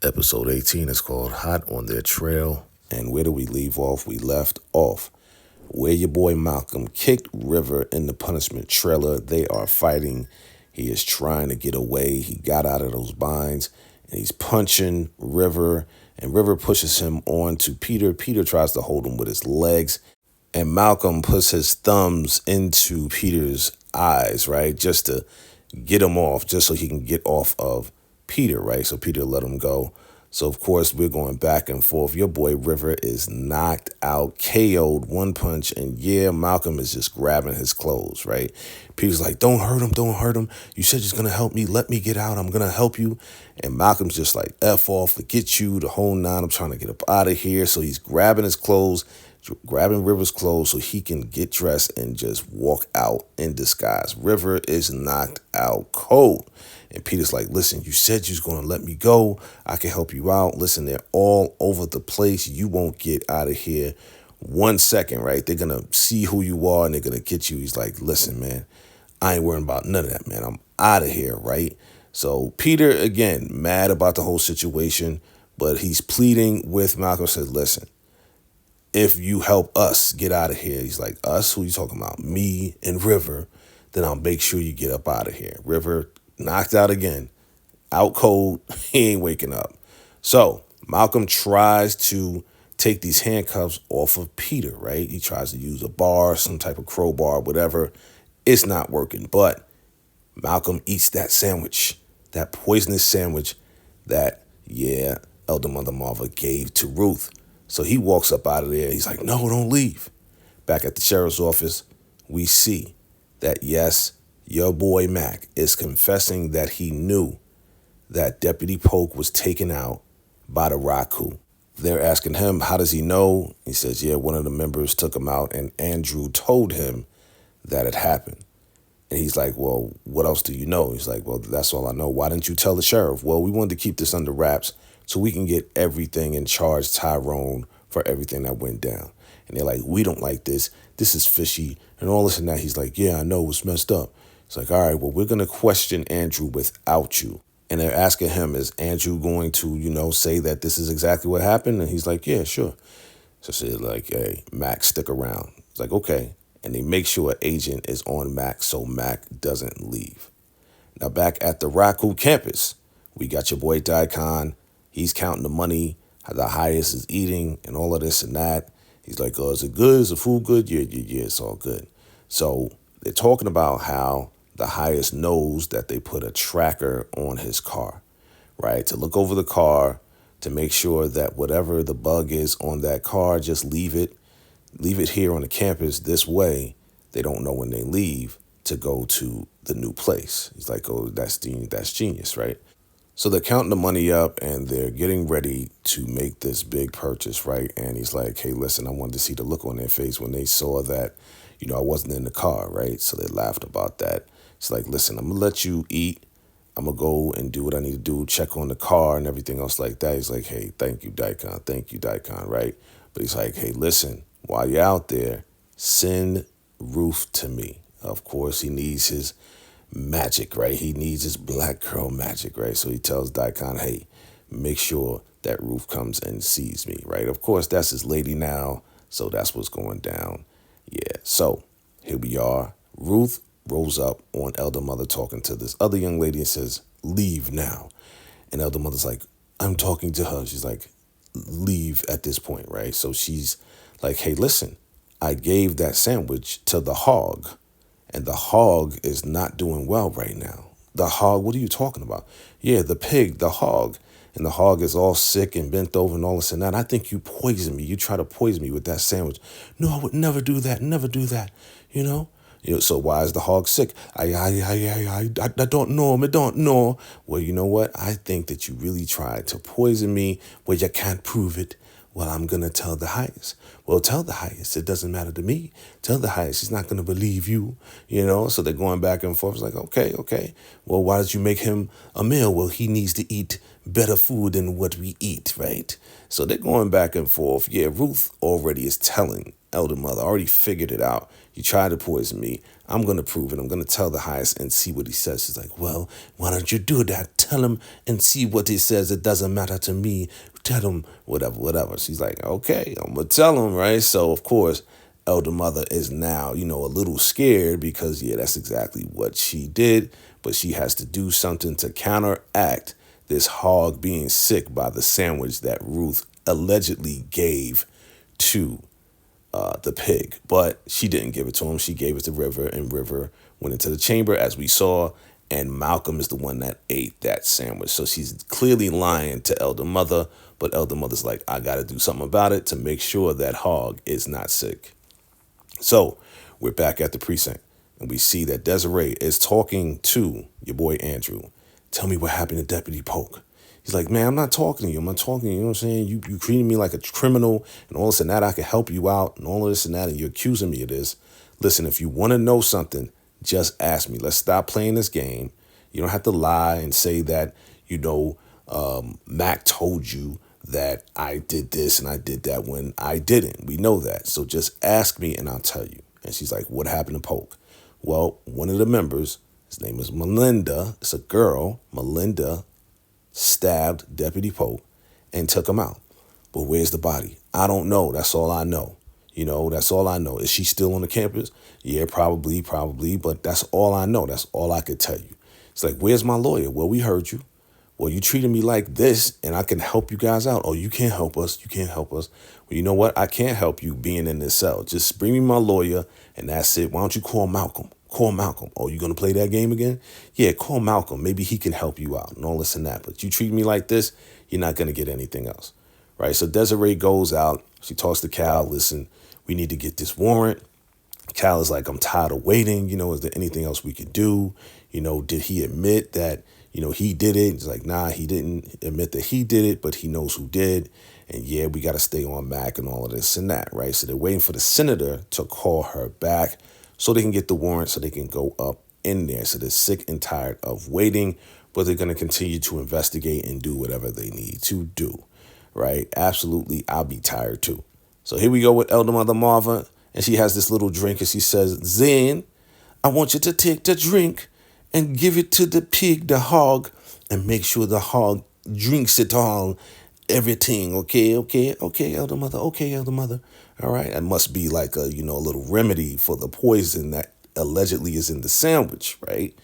Episode 18 is called Hot on Their Trail. And where do we leave off? We left off where your boy Malcolm kicked River in the punishment trailer. They are fighting. He is trying to get away. He got out of those binds and he's punching River. And River pushes him on to Peter. Peter tries to hold him with his legs. And Malcolm puts his thumbs into Peter's eyes, right? Just to get him off, just so he can get off of Peter, right? So Peter let him go. So, of course, we're going back and forth. Your boy River is knocked out, KO'd, one punch. And, yeah, Malcolm is just grabbing his clothes, right? Peter's like, don't hurt him, don't hurt him. You said you're going to help me. Let me get out. I'm going to help you. And Malcolm's just like, F off, forget you, the whole nine. I'm trying to get up out of here. So he's grabbing his clothes, grabbing River's clothes so he can get dressed and just walk out in disguise. River is knocked out cold. And Peter's like, listen, you said you was going to let me go. I can help you out. Listen, they're all over the place. You won't get out of here 1 second, right? They're going to see who you are and they're going to get you. He's like, listen, man, I ain't worrying about none of that, man. I'm out of here, right? So Peter, again, mad about the whole situation, but he's pleading with Malcolm, says, listen, if you help us get out of here, he's like, us? Who you talking about? Me and River. Then I'll make sure you get up out of here. River knocked out again, out cold, he ain't waking up. So Malcolm tries to take these handcuffs off of Peter, right? He tries to use a bar, some type of crowbar, whatever. It's not working, but Malcolm eats that sandwich, that poisonous sandwich that, Elder Mother Marva gave to Ruth. So he walks up out of there. He's like, no, don't leave. Back at the sheriff's office, we see that, yes, your boy Mac is confessing that he knew that Deputy Polk was taken out by the Raku. They're asking him, how does he know? He says, one of the members took him out and Andrew told him that it happened. And he's like, well, what else do you know? He's like, well, that's all I know. Why didn't you tell the sheriff? Well, we wanted to keep this under wraps so we can get everything and charge Tyrone for everything that went down. And they're like, we don't like this. This is fishy and all this and that. He's like, yeah, I know, it's messed up. It's like, all right, well, we're going to question Andrew without you. And they're asking him, is Andrew going to, say that this is exactly what happened? And he's like, yeah, sure. So she's like, hey, Mac, stick around. It's like, okay. And they make sure an agent is on Mac so Mac doesn't leave. Now, back at the Raku campus, we got your boy Daikon. He's counting the money, how the highest is eating and all of this and that. He's like, oh, is it good? Is the food good? Yeah, it's all good. So they're talking about how the highest knows that they put a tracker on his car, right? To look over the car, to make sure that whatever the bug is on that car, just leave it here on the campus. This way, they don't know when they leave to go to the new place. He's like, oh, that's genius, right? So they're counting the money up and they're getting ready to make this big purchase, right? And he's like, hey, listen, I wanted to see the look on their face when they saw that, I wasn't in the car, right? So they laughed about that. It's like, listen, I'm going to let you eat. I'm going to go and do what I need to do, check on the car and everything else like that. He's like, hey, thank you, Daikon, right? But he's like, hey, listen, while you're out there, send Ruth to me. Of course, he needs his magic, right? He needs his black girl magic, right? So he tells Daikon, hey, make sure that Ruth comes and sees me, right? Of course, that's his lady now, so that's what's going down. Yeah, so here we are. Ruth rolls up on Elder Mother talking to this other young lady and says, leave now. And Elder Mother's like, I'm talking to her. She's like, leave at this point, right? So she's like, hey, listen, I gave that sandwich to the hog, and the hog is not doing well right now. The hog, what are you talking about? Yeah, the pig, the hog. And the hog is all sick and bent over and all this and that. I think you poisoned me. You try to poison me with that sandwich. No, I would never do that. Never do that. So why is the hog sick? I don't know him. I don't know. Well, you know what? I think that you really tried to poison me. Well, you can't prove it. Well, I'm going to tell the highest. Well, tell the highest. It doesn't matter to me. Tell the highest. He's not going to believe you, So they're going back and forth. It's like, okay. Well, why did you make him a meal? Well, he needs to eat better food than what we eat, right? So they're going back and forth. Yeah, Ruth already is telling elder mother, already figured it out. You tried to poison me. I'm going to prove it. I'm going to tell the highest and see what he says. She's like, well, why don't you do that? Tell him and see what he says. It doesn't matter to me. Tell him whatever, whatever. She's like, okay, I'm going to tell him, right? So, of course, elder mother is now, a little scared because, yeah, that's exactly what she did. But she has to do something to counteract this hog being sick by the sandwich that Ruth allegedly gave to the pig. But she didn't give it to him. She gave it to River, and River went into the chamber, as we saw, and Malcolm is the one that ate that sandwich. So she's clearly lying to Elder Mother, but Elder Mother's like, I got to do something about it to make sure that hog is not sick. So we're back at the precinct, and we see that Desiree is talking to your boy Andrew. Tell me what happened to Deputy Polk. He's like, man, I'm not talking to you. I'm not talking to you. You know what I'm saying? You treating me like a criminal and all this and that. I can help you out and all of this and that. And you're accusing me of this. Listen, if you want to know something, just ask me. Let's stop playing this game. You don't have to lie and say that, Mac told you that I did this and I did that when I didn't. We know that. So just ask me and I'll tell you. And she's like, what happened to Polk? Well, one of the members, his name is Melinda. It's a girl. Melinda stabbed Deputy Polk and took him out. But where's the body? I don't know. That's all I know. That's all I know. Is she still on the campus? Yeah, probably. But that's all I know. That's all I could tell you. It's like, where's my lawyer? Well, we heard you. Well, you treated me like this, and I can help you guys out. Oh, you can't help us. You can't help us. Well, you know what? I can't help you being in this cell. Just bring me my lawyer, and that's it. Why don't you call Malcolm? Call Malcolm. Oh, you going to play that game again? Yeah, call Malcolm. Maybe he can help you out and all this and that. But you treat me like this, you're not going to get anything else. Right? So Desiree goes out. She talks to Cal. Listen, we need to get this warrant. Cal is like, I'm tired of waiting. Is there anything else we could do? Did he admit that, he did it? He's like, nah, he didn't admit that he did it, but he knows who did. And yeah, we got to stay on Mac and all of this and that, right? So they're waiting for the senator to call her back so they can get the warrant so they can go up in there. So they're sick and tired of waiting, but they're going to continue to investigate and do whatever they need to do, right? Absolutely, I'll be tired too. So here we go with Elder Mother Marva, and she has this little drink, and she says, Zen, I want you to take the drink and give it to the pig, the hog, and make sure the hog drinks it all, everything. Okay, Elder Mother. Okay, Elder Mother. All right. It must be like a little remedy for the poison that allegedly is in the sandwich, right?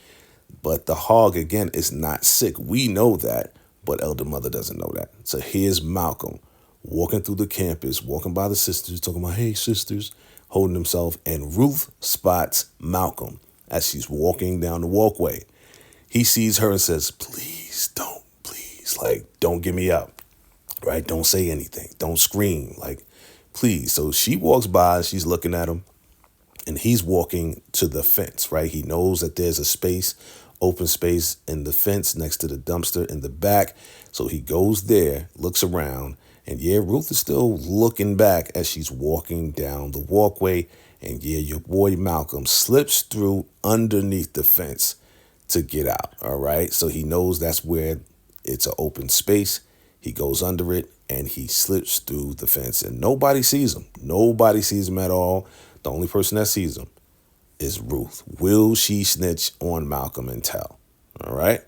But the hog, again, is not sick. We know that, but Elder Mother doesn't know that. So here's Malcolm walking through the campus, walking by the sisters, talking about, hey, sisters, holding himself, and Ruth spots Malcolm as she's walking down the walkway. He sees her and says, please, don't give me up, right? Don't say anything. Don't scream, please. So she walks by, she's looking at him, and he's walking to the fence, right? He knows that there's a space, open space in the fence next to the dumpster in the back. So he goes there, looks around, and yeah, Ruth is still looking back as she's walking down the walkway. And yeah, your boy Malcolm slips through underneath the fence to get out, all right? So he knows that's where it's an open space. He goes under it, and he slips through the fence, and nobody sees him. Nobody sees him at all. The only person that sees him is Ruth. Will she snitch on Malcolm and tell? All right?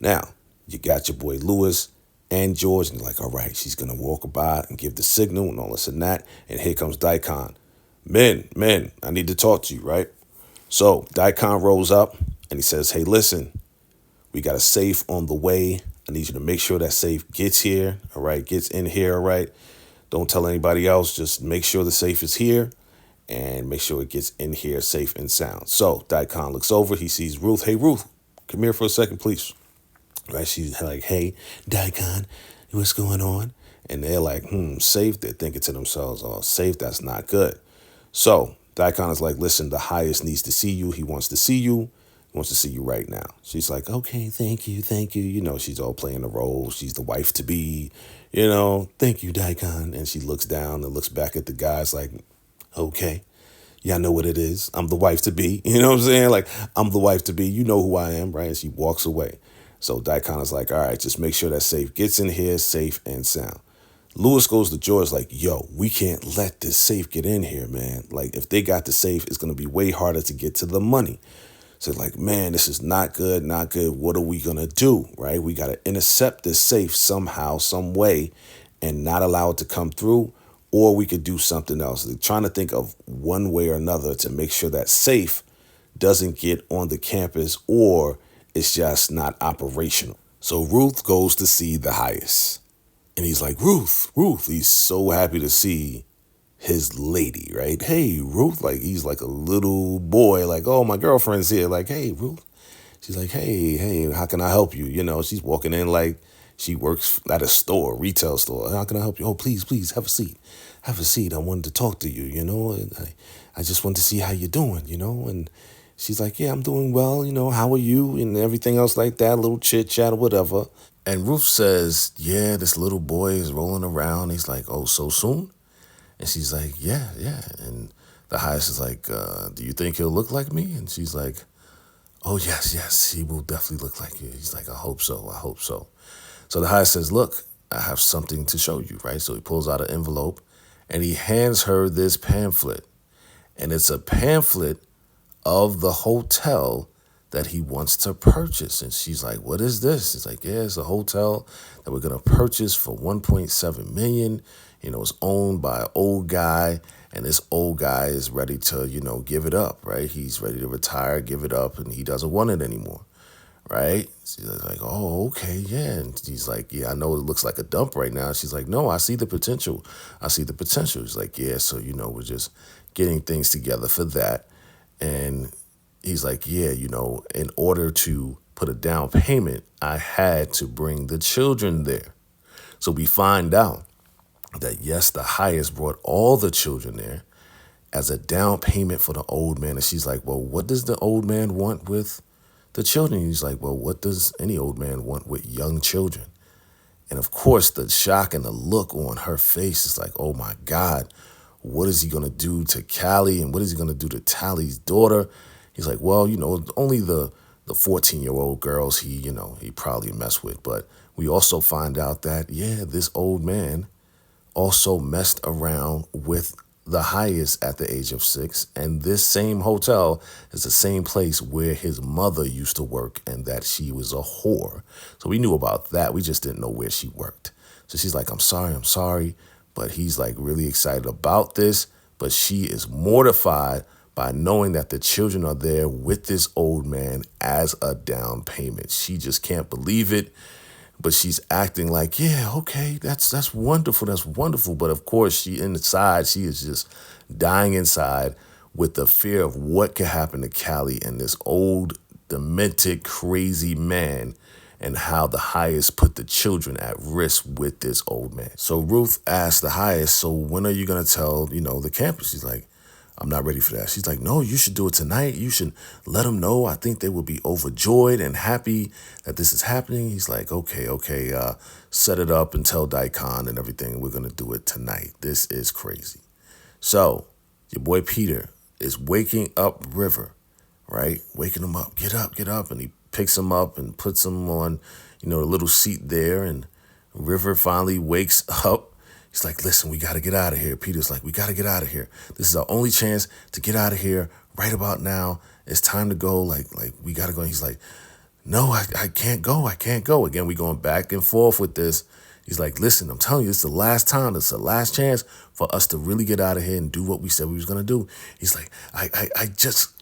Now, you got your boy Lewis and George, and you're like, all right, she's going to walk by and give the signal and all this and that, and here comes Daikon. Men, I need to talk to you, right? So Daikon rolls up, and he says, hey, listen, we got a safe on the way. I need you to make sure that safe gets here, all right, gets in here, all right? Don't tell anybody else. Just make sure the safe is here and make sure it gets in here safe and sound. So Daikon looks over. He sees Ruth. Hey, Ruth, come here for a second, please. Right? She's like, hey, Daikon, what's going on? And they're like, safe. They're thinking to themselves, oh, safe, that's not good. So Daikon is like, listen, the highest needs to see you. He wants to see you. He wants to see you right now. She's like, okay, thank you. She's all playing the role. She's the wife to be, thank you, Daikon. And she looks down and looks back at the guys like, okay, y'all know what it is. I'm the wife to be. You know what I'm saying? Like, I'm the wife to be. You know who I am, right? And she walks away. So Daikon is like, all right, just make sure that safe gets in here safe and sound. Lewis goes to George like, yo, we can't let this safe get in here, man. Like, if they got the safe, it's going to be way harder to get to the money. So like, man, this is not good, not good. What are we going to do, right? We got to intercept this safe somehow, some way, and not allow it to come through, or we could do something else. They're trying to think of one way or another to make sure that safe doesn't get on the campus or it's just not operational. So Ruth goes to see the highest. And he's like, Ruth, Ruth. He's so happy to see his lady, right? Hey, Ruth. Like, he's like a little boy, like, oh, my girlfriend's here. Like, hey, Ruth. She's like, hey, how can I help you? You know, she's walking in like she works at a store, retail store. How can I help you? Oh, please, have a seat. Have a seat. I wanted to talk to you, you know. And I just wanted to see how you're doing, you know. And she's like, yeah, I'm doing well, you know. How are you? And everything else like that, a little chit chat or whatever. And Ruth says, yeah, this little boy is rolling around. He's like, oh, so soon? And she's like, yeah. And the highest is like, do you think he'll look like me? And she's like, oh, yes, he will definitely look like you. He's like, I hope so. So the highest says, look, I have something to show you, right? So he pulls out an envelope and he hands her this pamphlet. And it's a pamphlet of the hotel that he wants to purchase. And she's like, what is this? It's like, yeah, it's a hotel that we're going to purchase for $1.7 million. You know, it's owned by an old guy, and this old guy is ready to, you know, give it up, right? He's ready to retire, give it up, and he doesn't want it anymore, right? She's like, oh, okay, yeah. And he's like, yeah, I know it looks like a dump right now. She's like, no, I see the potential. He's like, yeah, so, you know, we're just getting things together for that. And he's like, yeah, you know, in order to put a down payment, I had to bring the children there. So we find out that, yes, the highest brought all the children there as a down payment for the old man. And she's like, well, what does the old man want with the children? He's like, well, what does any old man want with young children? And of course, the shock and the look on her face is like, oh my God, what is he going to do to Callie? And what is he going to do to Tally's daughter? He's like, well, you know, only the 14-year-old girls he probably messed with. But we also find out that, yeah, this old man also messed around with the highest at the age of 6. And this same hotel is the same place where his mother used to work and that she was a whore. So we knew about that. We just didn't know where she worked. So she's like, I'm sorry. But he's like really excited about this. But she is mortified by knowing that the children are there with this old man as a down payment. She just can't believe it. But she's acting like, yeah, okay, that's wonderful. But of course, she is just dying inside with the fear of what could happen to Callie and this old, demented, crazy man, and how the highest put the children at risk with this old man. So Ruth asked the highest, so when are you going to tell, the campus? She's like, I'm not ready for that. She's like, no, you should do it tonight. You should let them know. I think they will be overjoyed and happy that this is happening. He's like, okay, set it up and tell Daikon and everything. We're going to do it tonight. This is crazy. So your boy Peter is waking up River, right? Waking him up. Get up. And he picks him up and puts him on, a little seat there. And River finally wakes up. He's like, listen, we got to get out of here. Peter's like, we got to get out of here. This is our only chance to get out of here right about now. It's time to go. Like we got to go. And he's like, no, I can't go. Again, we going back and forth with this. He's like, listen, I'm telling you, it's the last time. It's the last chance for us to really get out of here and do what we said we was going to do. He's like, I just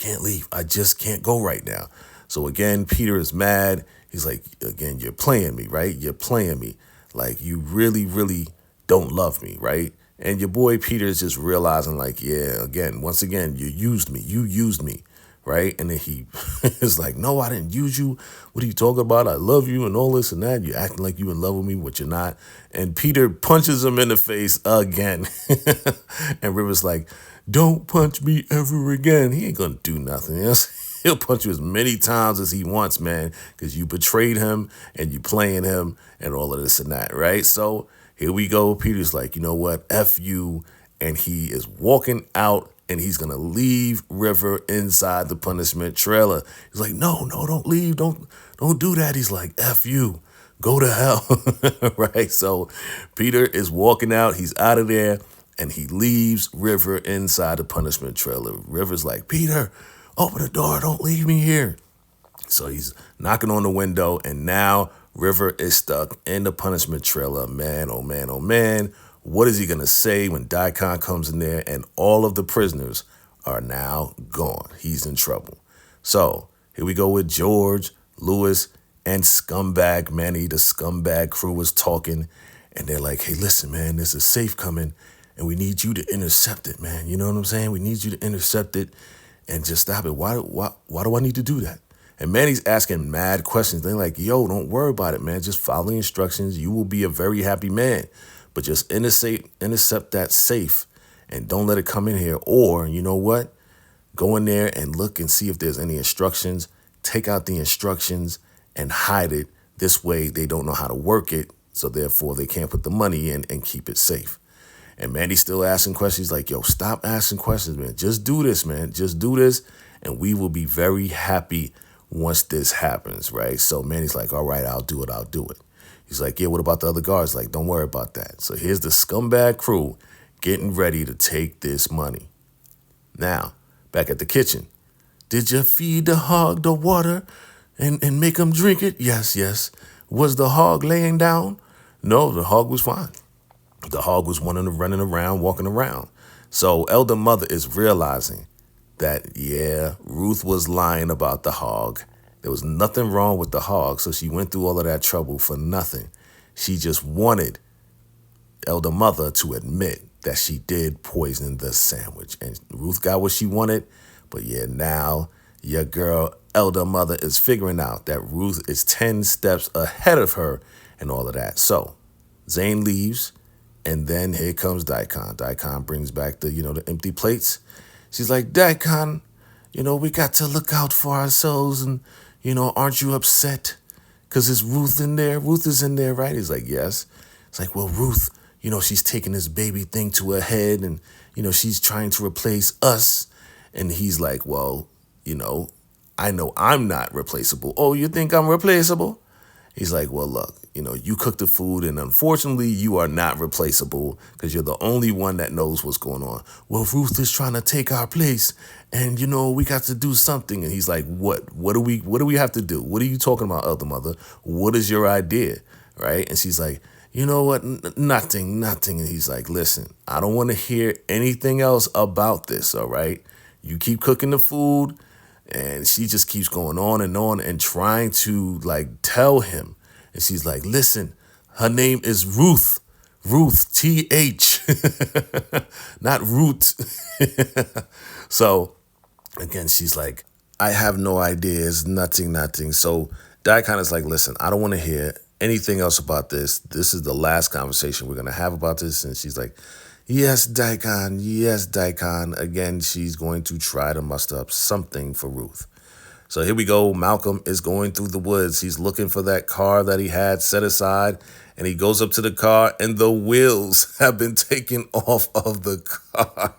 can't leave. I just can't go right now. So again, Peter is mad. He's like, again, you're playing me, right? You're playing me. Like, you really, really don't love me, right? And your boy Peter is just realizing, like, yeah, once again, you used me, right? And then he is like, no, I didn't use you. What are you talking about? I love you and all this and that. You're acting like you in love with me, but you're not. And Peter punches him in the face again. And River's like, don't punch me ever again. He ain't going to do nothing else. He'll punch you as many times as he wants, man, because you betrayed him and you playing him and all of this and that, right? So here we go. Peter's like, you know what? F you. And he is walking out and he's going to leave River inside the punishment trailer. He's like, no, don't leave. Don't do that. He's like, F you. Go to hell. Right? So Peter is walking out. He's out of there, and he leaves River inside the punishment trailer. River's like, Peter, open the door. Don't leave me here. So he's knocking on the window, and now River is stuck in the punishment trailer. Man, oh man, oh man. What is he going to say when Daikon comes in there and all of the prisoners are now gone? He's in trouble. So here we go with George, Lewis, and Scumbag Manny. The Scumbag crew was talking, and they're like, hey, listen, man, there's a safe coming, and we need you to intercept it, man. You know what I'm saying? We need you to intercept it and just stop it. Why do I need to do that? And Manny's asking mad questions. They're like, yo, don't worry about it, man. Just follow the instructions. You will be a very happy man. But just intercept that safe and don't let it come in here. Or, you know what? Go in there and look and see if there's any instructions. Take out the instructions and hide it. This way, they don't know how to work it. So therefore, they can't put the money in and keep it safe. And Manny's still asking questions. He's like, yo, stop asking questions, man. Just do this, man. Just do this. And we will be very happy once this happens, right? So Manny's like, all right, I'll do it. He's like, yeah, what about the other guards? Like, don't worry about that. So here's the Scumbag crew getting ready to take this money. Now, back at the kitchen. Did you feed the hog the water and make him drink it? Yes. Was the hog laying down? No, the hog was fine. The hog was running around, walking around. So Elder Mother is realizing that, yeah, Ruth was lying about the hog. There was nothing wrong with the hog, so she went through all of that trouble for nothing. She just wanted Elder Mother to admit that she did poison the sandwich. And Ruth got what she wanted, but yeah, now your girl Elder Mother is figuring out that Ruth is 10 steps ahead of her and all of that. So Zane leaves, and then here comes Daikon. Daikon brings back the empty plates. She's like, Daikon, we got to look out for ourselves, and, aren't you upset? Because it's Ruth in there. Ruth is in there, right? He's like, yes. It's like, well, Ruth, she's taking this baby thing to her head, and, she's trying to replace us. And he's like, well, I know I'm not replaceable. Oh, you think I'm replaceable? He's like, well, look, you cook the food, and unfortunately, you are not replaceable because you're the only one that knows what's going on. Well, Ruth is trying to take our place, and, we got to do something. And he's like, what? What do we have to do? What are you talking about, Elder Mother? What is your idea? Right? And she's like, you know what? Nothing. And he's like, listen, I don't want to hear anything else about this, all right? You keep cooking the food. And she just keeps going on and trying to tell him. And she's like, listen, her name is Ruth. Ruth, T-H, not Root. So again, she's like, I have no ideas, nothing. So Daikon is like, listen, I don't want to hear anything else about this. This is the last conversation we're going to have about this. And she's like, yes, Daikon. Again, she's going to try to muster up something for Ruth. So here we go. Malcolm is going through the woods. He's looking for that car that he had set aside, and he goes up to the car, and the wheels have been taken off of the car.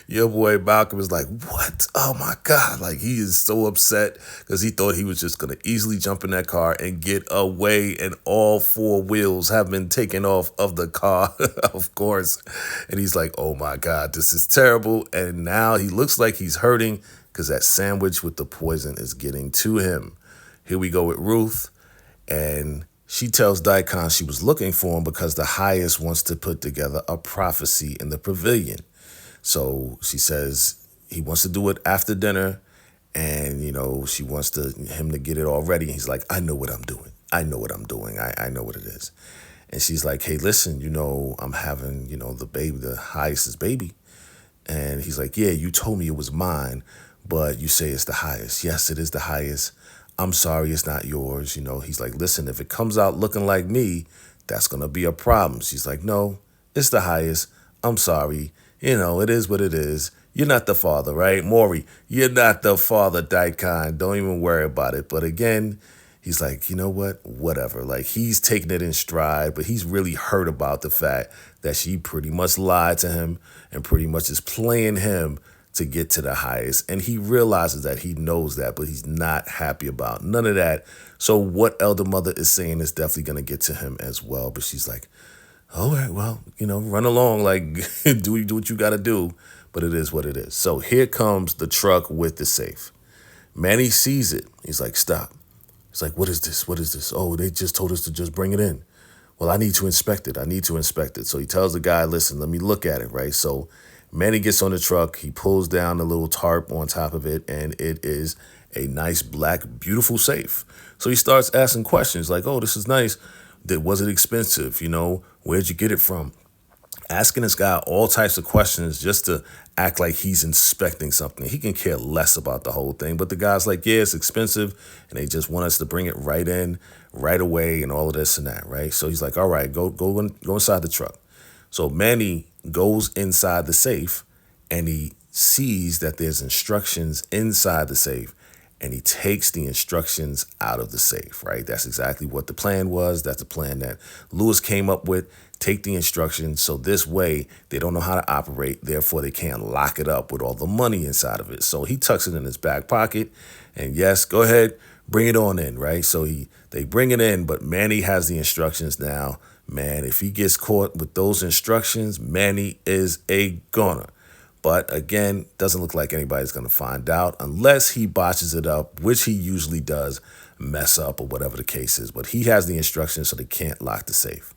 Your boy Malcolm is like, what? Oh, my God. He is so upset because he thought he was just going to easily jump in that car and get away. And all 4 wheels have been taken off of the car, of course. And he's like, oh, my God, this is terrible. And now he looks like he's hurting because that sandwich with the poison is getting to him. Here we go with Ruth. And she tells Daikon she was looking for him because the highest wants to put together a prophecy in the pavilion. So she says he wants to do it after dinner, and, she wants him to get it all ready. And he's like, I know what I'm doing. I know what it is. And she's like, hey, listen, I'm having, the baby, the highest's baby. And he's like, yeah, you told me it was mine, but you say it's the highest. Yes, it is the highest. I'm sorry, it's not yours. He's like, listen, if it comes out looking like me, that's going to be a problem. She's like, no, it's the highest. I'm sorry. It is what it is. You're not the father, right? Maury, you're not the father, Daikon. Don't even worry about it. But again, he's like, you know what? Whatever. Like, he's taking it in stride, but he's really hurt about the fact that she pretty much lied to him and pretty much is playing him to get to the highest. And he realizes that, he knows that, but he's not happy about none of that. So what Elder Mother is saying is definitely going to get to him as well. But she's like, all right, well, run along, like, do what you got to do. But it is what it is. So here comes the truck with the safe. Manny sees it. He's like, stop. He's like, what is this? What is this? Oh, they just told us to just bring it in. Well, I need to inspect it. I need to inspect it. So he tells the guy, listen, let me look at it, right? So Manny gets on the truck. He pulls down the little tarp on top of it, and it is a nice, black, beautiful safe. So he starts asking questions like, oh, this is nice. Was it expensive? Where'd you get it from? Asking this guy all types of questions just to act like he's inspecting something. He can care less about the whole thing. But the guy's like, yeah, it's expensive. And they just want us to bring it right in, right away, and all of this and that, right? So he's like, all right, go inside the truck. So Manny goes inside the safe, and he sees that there's instructions inside the safe, and he takes the instructions out of the safe, right? That's exactly what the plan was. That's the plan that Lewis came up with. Take the instructions, so this way they don't know how to operate, therefore they can't lock it up with all the money inside of it. So he tucks it in his back pocket, and yes, go ahead, bring it on in, right? So they bring it in, but Manny has the instructions now. Man, if he gets caught with those instructions, Manny is a goner. But again, doesn't look like anybody's going to find out unless he botches it up, which he usually does, mess up or whatever the case is. But he has the instructions, so they can't lock the safe.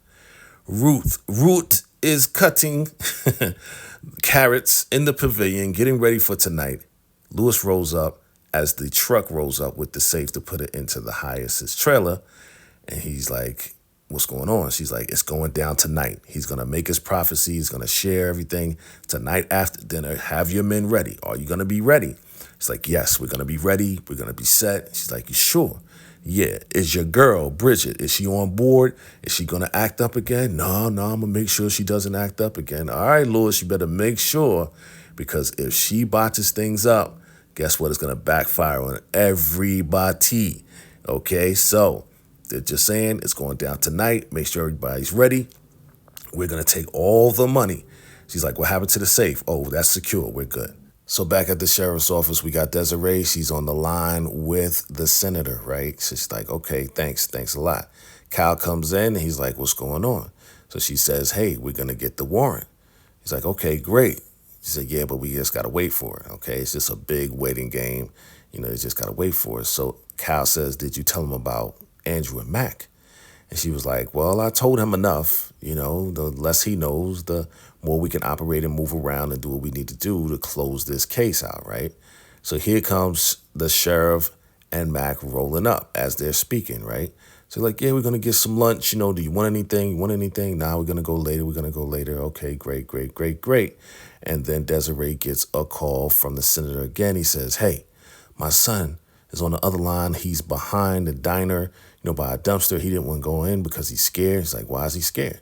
Ruth is cutting carrots in the pavilion, getting ready for tonight. Lewis rolls up as the truck rolls up with the safe to put it into the highest's trailer. And he's like, what's going on? She's like, it's going down tonight. He's going to make his prophecy. He's going to share everything tonight after dinner. Have your men ready. Are you going to be ready? It's like, yes, we're going to be ready. We're going to be set. She's like, you sure? Yeah. Is your girl, Bridget, is she on board? Is she going to act up again? No, I'm going to make sure she doesn't act up again. All right, Lewis, you better make sure, because if she botches things up, guess what? It's going to backfire on everybody. Okay, so they're just saying it's going down tonight. Make sure everybody's ready. We're going to take all the money. She's like, what happened to the safe? Oh, that's secure. We're good. So back at the sheriff's office, we got Desiree. She's on the line with the senator, right? So she's like, okay, thanks a lot. Kyle comes in and he's like, what's going on? So she says, hey, we're going to get the warrant. He's like, okay, great. She said, yeah, but we just got to wait for it, okay? It's just a big waiting game. You just got to wait for it. So Kyle says, did you tell him about Andrew and Mac? And she was like, well, I told him enough. The less he knows, the more we can operate and move around and do what we need to do to close this case out, right? So here comes the sheriff and Mac rolling up as they're speaking, right? So like, yeah, we're going to get some lunch. Do you want anything? You want anything? Nah, we're going to go later. We're going to go later. Okay, great. And then Desiree gets a call from the senator again. He says, hey, my son is on the other line. He's behind the diner, by a dumpster. He didn't want to go in because he's scared. He's like, why is he scared?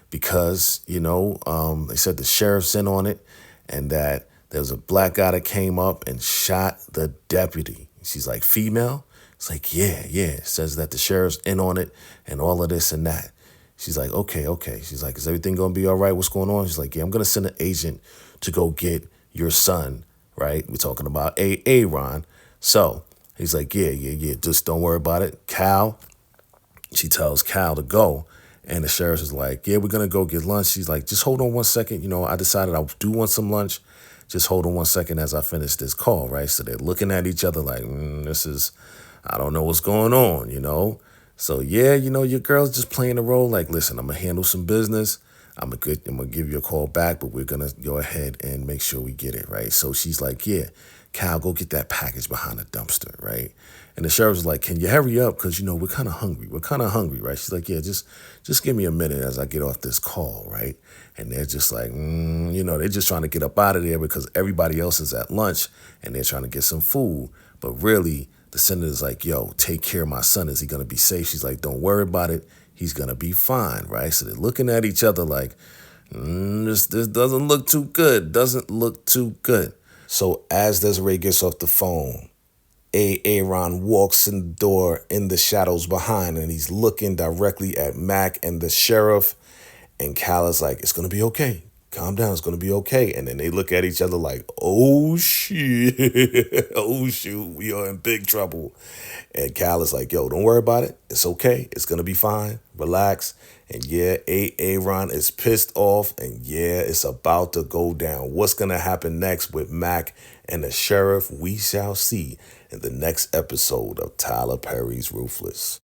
Because, they said the sheriff's in on it and that there was a black guy that came up and shot the deputy. She's like, female? It's like, yeah. It says that the sheriff's in on it and all of this and that. She's like, okay. She's like, is everything going to be all right? What's going on? She's like, yeah, I'm going to send an agent to go get your son, right? We're talking about Aaron. So he's like, yeah. Just don't worry about it. She tells Cal to go. And the sheriff is like, yeah, we're going to go get lunch. She's like, just hold on 1 second. I decided I do want some lunch. Just hold on 1 second as I finish this call, right? So they're looking at each other like, I don't know what's going on, So, yeah, your girl's just playing the role like, listen, I'm going to handle some business. I'm going to give you a call back, but we're going to go ahead and make sure we get it, right? So she's like, yeah, Cal, go get that package behind the dumpster, right? And the sheriff's like, can you hurry up? Because, we're kind of hungry. Right? She's like, yeah, just give me a minute as I get off this call, right? And they're just like, they're just trying to get up out of there because everybody else is at lunch and they're trying to get some food. But really, the senator's like, yo, take care of my son. Is he going to be safe? She's like, don't worry about it. He's going to be fine, right? So they're looking at each other like, this doesn't look too good. So as Desiree gets off the phone, Aaron walks in the door in the shadows behind, and he's looking directly at Mac and the sheriff. And Cal is like, it's going to be okay. Calm down. It's going to be okay. And then they look at each other like, oh, shit. Oh, shoot. We are in big trouble. And Cal is like, yo, don't worry about it. It's okay. It's going to be fine. Relax. And yeah, Aaron is pissed off. And yeah, it's about to go down. What's going to happen next with Mac and the sheriff? We shall see in the next episode of Tyler Perry's Ruthless.